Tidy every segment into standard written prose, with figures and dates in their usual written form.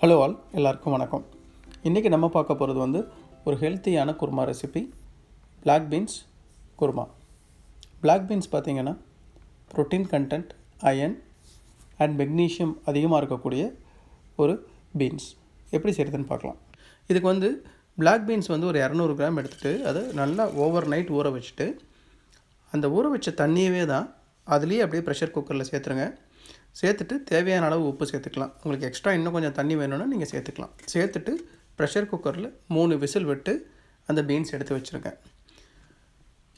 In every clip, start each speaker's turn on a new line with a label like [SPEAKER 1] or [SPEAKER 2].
[SPEAKER 1] Hello all, எல்லாருக்கும் வணக்கம். இன்றைக்கி நம்ம பார்க்க போகிறது வந்து ஒரு ஹெல்த்தியான குருமா ரெசிபி, பிளாக் பீன்ஸ் குருமா. பிளாக் பீன்ஸ் பார்த்திங்கன்னா protein content, iron and magnesium அதிகமாக இருக்கக்கூடிய ஒரு பீன்ஸ். எப்படி செய்கிறதுன்னு பார்க்கலாம். இதுக்கு வந்து பிளாக் பீன்ஸ் வந்து ஒரு 200 கிராம் எடுத்துகிட்டு அதை நல்லா ஓவர் நைட் ஊற வச்சுட்டு, அந்த ஊற வச்ச தண்ணியவே தான் அதுலேயே அப்படியே ப்ரெஷர் குக்கரில் சேர்த்துருங்க. சேர்த்துட்டு தேவையான அளவு உப்பு சேர்த்துக்கலாம். உங்களுக்கு எக்ஸ்ட்ரா இன்னும் கொஞ்சம் தண்ணி வேணும்னா நீங்கள் சேர்த்துக்கலாம். சேர்த்துட்டு ப்ரெஷர் குக்கரில் 3 விசில் விட்டு அந்த பீன்ஸ் எடுத்து வச்சுருங்க.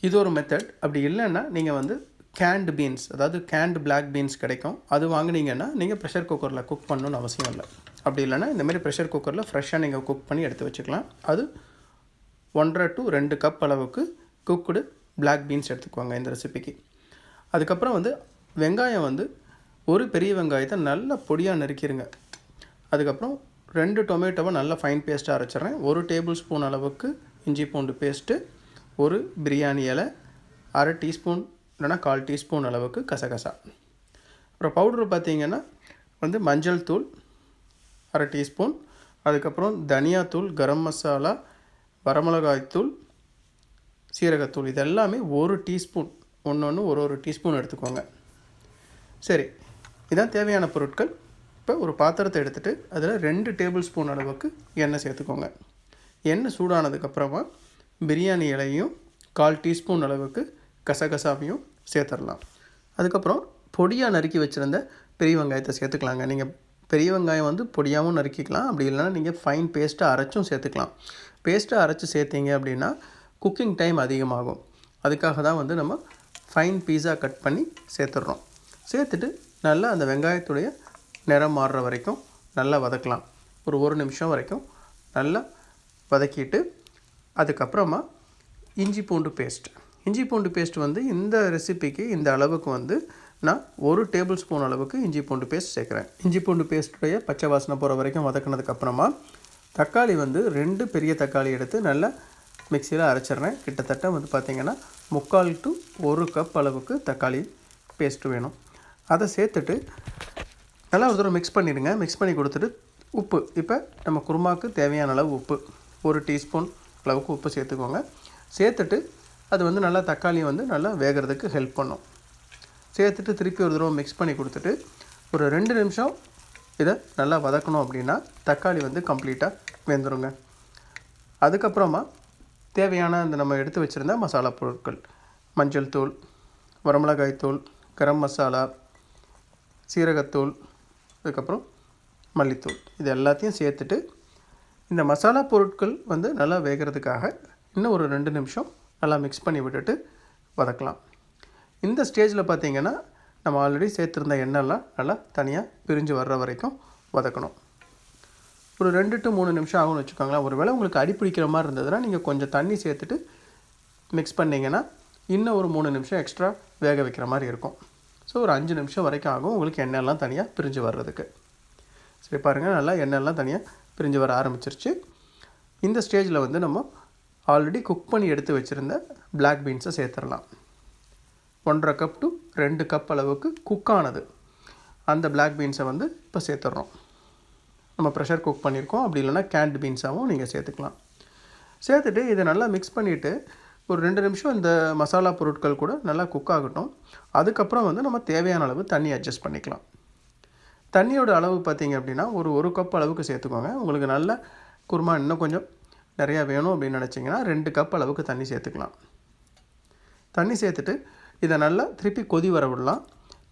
[SPEAKER 1] இது ஒரு மெத்தட். அப்படி இல்லைன்னா நீங்கள் வந்து கேண்டு பீன்ஸ், அதாவது கேண்டு பிளாக் பீன்ஸ் கிடைக்கும், அது வாங்கினீங்கன்னா நீங்கள் ப்ரெஷர் குக்கரில் குக் பண்ணணுன்னு அவசியம் இல்லை. அப்படி இல்லைன்னா இந்தமாரி ப்ரெஷர் குக்கரில் ஃப்ரெஷ்ஷாக நீங்கள் குக் பண்ணி எடுத்து வச்சுக்கலாம். அது 1.5 to 2 கப் அளவுக்கு குக்குடு பிளாக் பீன்ஸ் எடுத்துக்குவாங்க இந்த ரெசிபிக்கு. அதுக்கப்புறம் வந்து வெங்காயம் வந்து ஒரு பெரிய வெங்காயத்தை நல்லா பொடியாக நறுக்கிடுங்க. அதுக்கப்புறம் 2 டொமேட்டோவை நல்லா ஃபைன் பேஸ்ட்டாக அரைச்சிட்றேன். 1 டேபிள் ஸ்பூன் அளவுக்கு இஞ்சி பூண்டு பேஸ்ட்டு, ஒரு பிரியாணி இலை, 1/2 டீஸ்பூன் இல்லைனா 1/4 டீஸ்பூன் அளவுக்கு கசகசா. அப்புறம் பவுட்ரு பார்த்திங்கன்னா வந்து மஞ்சள் தூள் 1/2 டீஸ்பூன், அதுக்கப்புறம் தனியாத்தூள், கரம் மசாலா, வரமிளகாய்த்தூள், சீரகத்தூள், இது எல்லாமே 1 டீஸ்பூன், ஒன்று ஒரு டீஸ்பூன் எடுத்துக்கோங்க. சரி, இதான் தேவையான பொருட்கள். இப்போ ஒரு பாத்திரத்தை எடுத்துகிட்டு அதில் 2 டேபிள் ஸ்பூன் அளவுக்கு எண்ணெய் சேர்த்துக்கோங்க. எண்ணெய் சூடானதுக்கப்புறமா பிரியாணி இலையும் 1/4 டீஸ்பூன் அளவுக்கு கசகசாவையும் சேர்த்துடலாம். அதுக்கப்புறம் பொடியாக நறுக்கி வச்சுருந்த பெரிய வெங்காயத்தை சேர்த்துக்கலாங்க. நீங்கள் பெரிய வெங்காயம் வந்து பொடியாகவும் நறுக்கிக்கலாம், அப்படி இல்லைன்னா நீங்கள் ஃபைன் பேஸ்ட்டாக அரைச்சும் சேர்த்துக்கலாம். பேஸ்ட்டாக அரைச்சி சேர்த்திங்க அப்படின்னா குக்கிங் டைம் அதிகமாகும். அதுக்காக தான் வந்து நம்ம ஃபைன் பீஸாக கட் பண்ணி சேர்த்துட்றோம். சேர்த்துட்டு நல்லா அந்த வெங்காயத்துடைய நிறம் மாறுற வரைக்கும் நல்லா வதக்கலாம். ஒரு நிமிஷம் வரைக்கும் நல்லா வதக்கிட்டு அதுக்கப்புறமா இஞ்சி பூண்டு பேஸ்ட் வந்து இந்த ரெசிபிக்கு இந்த அளவுக்கு வந்து நான் 1 டேபிள் ஸ்பூன் அளவுக்கு இஞ்சி பூண்டு பேஸ்ட் சேர்க்குறேன். இஞ்சி பூண்டு பேஸ்ட்டுடைய பச்சை வாசனை போகிற வரைக்கும் வதக்கினதுக்கப்புறமா தக்காளி வந்து 2 பெரிய தக்காளி எடுத்து நல்லா மிக்சியில் அரைச்சிட்றேன். கிட்டத்தட்ட வந்து பார்த்திங்கன்னா 3/4 to 1 கப் அளவுக்கு தக்காளி பேஸ்ட்டு வேணும். அதை சேர்த்துட்டு நல்லா ஒரு தடவை மிக்ஸ் பண்ணிடுங்க. மிக்ஸ் பண்ணி கொடுத்துட்டு உப்பு, இப்போ நம்ம குருமாவுக்கு தேவையான அளவு உப்பு 1 டீஸ்பூன் அளவுக்கு உப்பு சேர்த்துக்கோங்க. சேர்த்துட்டு அது வந்து நல்லா தக்காளி வந்து நல்லா வேகிறதுக்கு ஹெல்ப் பண்ணும். சேர்த்துட்டு திருப்பி ஒரு தடவை மிக்ஸ் பண்ணி கொடுத்துட்டு ஒரு 2 நிமிஷம் இதை நல்லா வதக்கணும். அப்படின்னா தக்காளி வந்து கம்ப்ளீட்டாக வெந்துருங்க. அதுக்கப்புறமா தேவையான அந்த நம்ம எடுத்து வச்சுருந்த மசாலா பொருட்கள், மஞ்சள் தூள், வரமிளகாய்த்தூள், கரம் மசாலா, சீரகத்தூள், அதுக்கப்புறம் மல்லித்தூள், இது எல்லாத்தையும் சேர்த்துட்டு இந்த மசாலா பொருட்கள் வந்து நல்லா வேகிறதுக்காக இன்னும் ஒரு 2 நிமிஷம் நல்லா மிக்ஸ் பண்ணி விட்டுட்டு வதக்கலாம். இந்த ஸ்டேஜில் பார்த்திங்கன்னா நம்ம ஆல்ரெடி சேர்த்துருந்த எண்ணெய்லாம் நல்லா தனியாக பிரிஞ்சு வர்ற வரைக்கும் வதக்கணும். ஒரு 2 to 3 நிமிஷம் ஆகும்னு வச்சுக்கோங்களேன். ஒரு வேளை உங்களுக்கு அடி பிடிக்கிற மாதிரி இருந்ததுன்னா நீங்கள் கொஞ்சம் தண்ணி சேர்த்துட்டு மிக்ஸ் பண்ணிங்கன்னா இன்னும் ஒரு 3 நிமிஷம் எக்ஸ்ட்ரா வேக வைக்கிற மாதிரி இருக்கும். ஸோ ஒரு 5 நிமிஷம் வரைக்கும் ஆகும் உங்களுக்கு எண்ணெயெல்லாம் தனியாக பிரிஞ்சு வர்றதுக்கு. சரி பாருங்கள், நல்லா எண்ணெயெல்லாம் தனியாக பிரிஞ்சு வர ஆரம்பிச்சிருச்சு. இந்த ஸ்டேஜில் வந்து நம்ம ஆல்ரெடி குக் பண்ணி எடுத்து வச்சுருந்த பிளாக் பீன்ஸை சேர்த்துடலாம். 1.5 கப் to 2 கப் அளவுக்கு குக்கானது அந்த பிளாக் பீன்ஸை வந்து இப்போ சேர்த்துட்றோம். நம்ம ப்ரெஷர் குக் பண்ணியிருக்கோம், அப்படி இல்லைனா கேண்ட் பீன்ஸாகவும் நீங்கள் சேர்த்துக்கலாம். சேர்த்துட்டு இதை நல்லா மிக்ஸ் பண்ணிவிட்டு ஒரு 2 நிமிஷம் இந்த மசாலா பொருட்கள் கூட நல்லா குக் ஆகட்டும். அதுக்கப்புறம் வந்து நம்ம தேவையான அளவு தண்ணி அட்ஜஸ்ட் பண்ணிக்கலாம். தண்ணியோட அளவு பார்த்திங்க அப்படின்னா ஒரு கப் அளவுக்கு சேர்த்துக்கோங்க. உங்களுக்கு நல்ல குருமா இன்னும் கொஞ்சம் நிறையா வேணும் அப்படின்னு நினச்சிங்கன்னா 2 கப் அளவுக்கு தண்ணி சேர்த்துக்கலாம். தண்ணி சேர்த்துட்டு இதை நல்லா திருப்பி கொதி வர விடலாம்.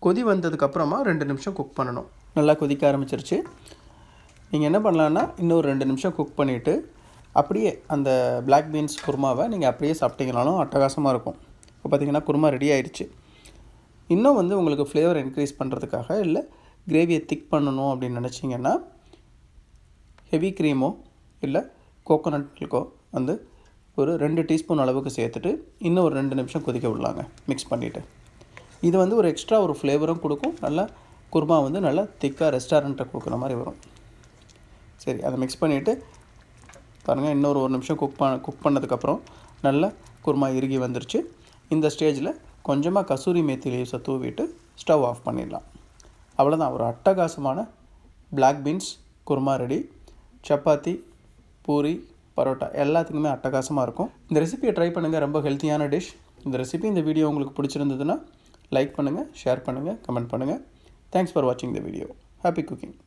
[SPEAKER 1] கொதி வந்ததுக்கப்புறமா 2 நிமிஷம் குக் பண்ணணும். நல்லா கொதிக்க ஆரம்பிச்சிருச்சு. நீங்கள் என்ன பண்ணலான்னா இன்னொரு 2 நிமிஷம் குக் பண்ணிவிட்டு அப்படியே அந்த பிளாக் பீன்ஸ் குருமாவை நீங்கள் அப்படியே சாப்பிட்டீங்கனாலும் அட்டகாசமாக இருக்கும். இப்போ பார்த்திங்கன்னா குருமா ரெடி ஆயிடுச்சு. இன்னும் வந்து உங்களுக்கு ஃப்ளேவர் இன்க்ரீஸ் பண்ணுறதுக்காக இல்லை கிரேவியை திக் பண்ணணும் அப்படின்னு நினச்சிங்கன்னா ஹெவி க்ரீமோ இல்லை கோகோனட் மில்க்கோ வந்து ஒரு 2 டீஸ்பூன் அளவுக்கு சேர்த்துட்டு இன்னும் ஒரு 2 நிமிஷம் கொதிக்க விடலாங்க மிக்ஸ் பண்ணிவிட்டு. இது வந்து ஒரு எக்ஸ்ட்ரா ஒரு ஃப்ளேவரும் கொடுக்கும். நல்லா குருமா வந்து நல்லா திக்காக ரெஸ்டாரண்ட்டில் கொடுக்குற மாதிரி வரும். சரி, அதை மிக்ஸ் பண்ணிவிட்டு பாருங்கள், இன்னொரு 1 நிமிஷம் குக் பண்ணதுக்கப்புறம் நல்லா குருமா இறுகி வந்துருச்சு. இந்த ஸ்டேஜில் கொஞ்சமாக கசூரி மேத்தி லீவ்ஸை தூவிட்டு ஸ்டவ் ஆஃப் பண்ணிடலாம். அவ்வளோதான், ஒரு அட்டகாசமான black beans korma ready. Chapati, puri, parotta எல்லாத்துக்குமே அட்டகாசமாக இருக்கும். இந்த ரெசிபியை ட்ரை பண்ணுங்கள். ரொம்ப ஹெல்த்தியான டிஷ். இந்த ரெசிபி, இந்த வீடியோ உங்களுக்கு பிடிச்சிருந்ததுன்னா லைக் பண்ணுங்கள், ஷேர் பண்ணுங்கள், கமெண்ட் பண்ணுங்கள். தேங்க்ஸ் ஃபார் வாட்சிங் த வீடியோ. Happy cooking.